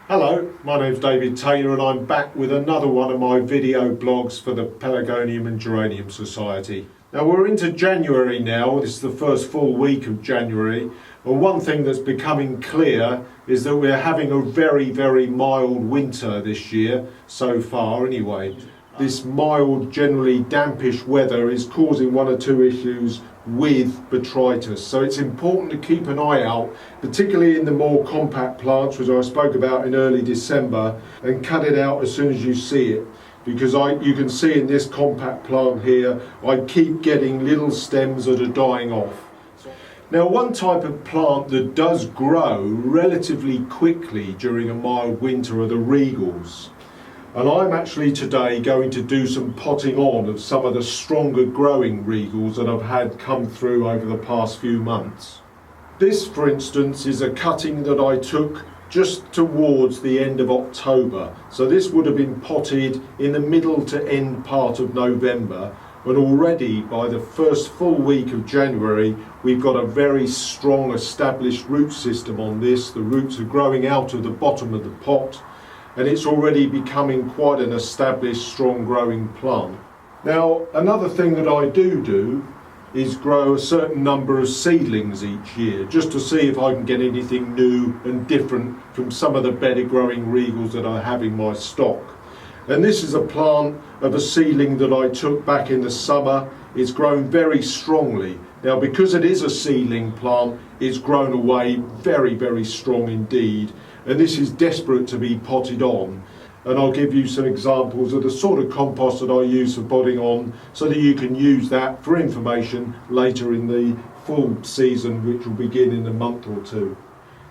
Hello, my name's David Taylor and I'm back with another one of my video blogs for the Pelargonium and Geranium Society. Now we're into January now, this is the first full week of January, and one thing that's becoming clear is that we're having a very mild winter this year, so far anyway. This mild, generally dampish weather is causing one or two issues with botrytis. So it's important to keep an eye out, particularly in the more compact plants, which I spoke about in early December, and cut it out as soon as you see it. Because you can see in this compact plant here, I keep getting little stems that are dying off. Now, one type of plant that does grow relatively quickly during a mild winter are the Regals. And I'm actually today going to do some potting on of some of the stronger growing Regals that I've had come through over the past few months. This, for instance, is a cutting that I took just towards the end of October. So this would have been potted in the middle to end part of November. And already by the first full week of January, we've got a very strong established root system on this. The roots are growing out of the bottom of the pot, and it's already becoming quite an established, strong growing plant. Now, another thing that I do is grow a certain number of seedlings each year, just to see if I can get anything new and different from some of the better growing Regals that I have in my stock. And this is a plant of a seedling that I took back in the summer. It's grown very strongly. Now, because it is a seedling plant, it's grown away very strong indeed. And this is desperate to be potted on. And I'll give you some examples of the sort of compost that I use for potting on, so that you can use that for information later in the full season, which will begin in a month or two.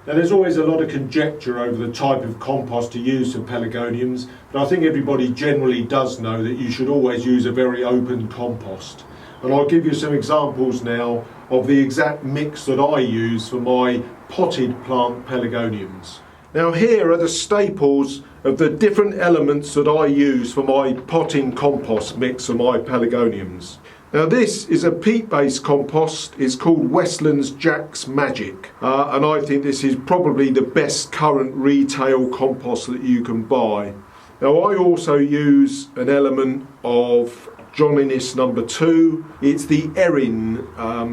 Now, there's always a lot of conjecture over the type of compost to use for pelargoniums, but I think everybody generally does know that you should always use a very open compost. And I'll give you some examples now of the exact mix that I use for my potted plant pelargoniums. Now, here are the staples of the different elements that I use for my potting compost mix of my pelargoniums. Now, this is a peat-based compost. It's called Westland's Jack's Magic, and I think this is probably the best current retail compost that you can buy. Now, I also use an element of John Innes number 2. It's the Erin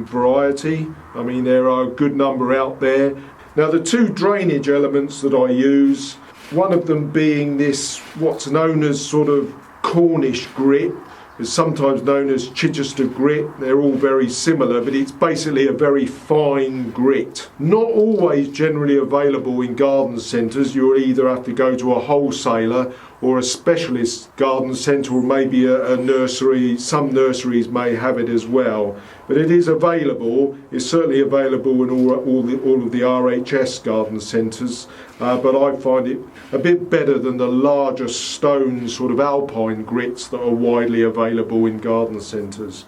variety. I mean, there are a good number out there. Now, the two drainage elements that I use, one of them being this, what's known as sort of Cornish grit, is sometimes known as Chichester grit. They're all very similar, but it's basically a very fine grit. Not always generally available in garden centres. You'll either have to go to a wholesaler or a specialist garden centre, or maybe a nursery. Some nurseries may have it as well, but it is available. It's certainly available in all of the RHS garden centres, but I find it a bit better than the larger stone sort of alpine grits that are widely available in garden centres.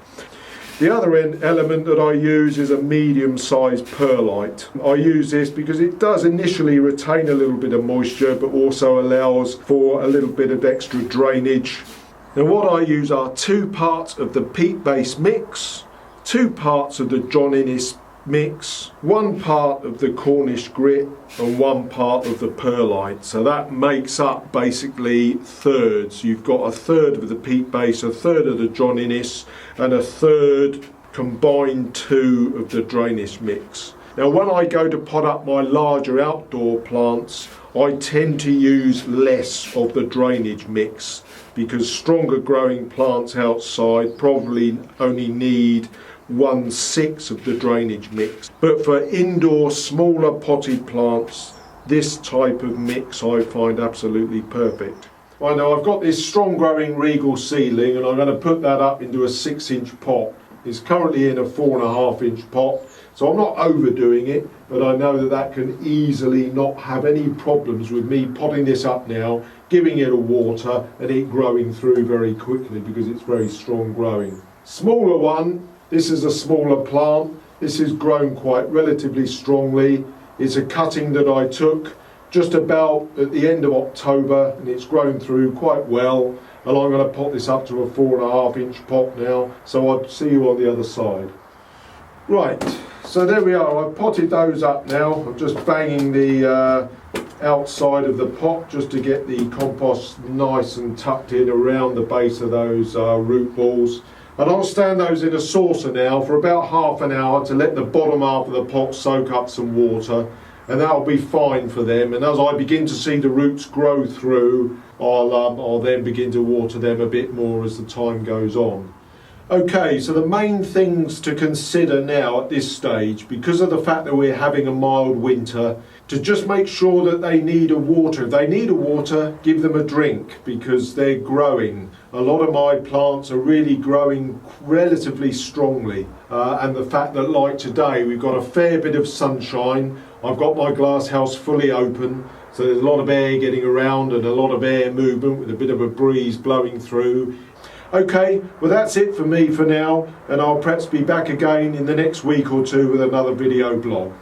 The other element that I use is a medium-sized perlite. I use this because it does initially retain a little bit of moisture, but also allows for a little bit of extra drainage. Now, what I use are 2 parts of the peat-based mix, 2 parts of the John Innes mix, 1 part of the Cornish grit, and 1 part of the perlite. So that makes up basically thirds. You've got a third of the peat base, a third of the John Innes, and a third combined 2 of the drainage mix. Now, when I go to pot up my larger outdoor plants, I tend to use less of the drainage mix, because stronger growing plants outside probably only need 1/6 of the drainage mix. But for indoor smaller potted plants, this type of mix I find absolutely perfect. Right, now I've got this strong growing Regal seedling, and I'm going to put that up into a 6-inch pot. It's currently in a 4.5-inch pot, so I'm not overdoing it, but I know that that can easily not have any problems with me potting this up now, giving it a water, and it growing through very quickly because it's very strong growing. Smaller one. This is a smaller plant. This has grown quite relatively strongly. It's a cutting that I took just about at the end of October, and it's grown through quite well. And I'm going to pot this up to a 4.5-inch pot now, so I'll see you on the other side. Right, so there we are. I've potted those up now. I'm just banging the outside of the pot just to get the compost nice and tucked in around the base of those root balls. And I'll stand those in a saucer now for about half an hour to let the bottom half of the pot soak up some water, and that'll be fine for them. And as I begin to see the roots grow through, I'll then begin to water them a bit more as the time goes on. Okay, so the main things to consider now at this stage, because of the fact that we're having a mild winter, to just make sure that they need a water. If they need a water, give them a drink, because they're growing. A lot of my plants are really growing relatively strongly, and the fact that, like today, we've got a fair bit of sunshine. I've got my glass house fully open, so there's a lot of air getting around and a lot of air movement with a bit of a breeze blowing through. Okay, well that's it for me for now, and I'll perhaps be back again in the next week or two with another video blog.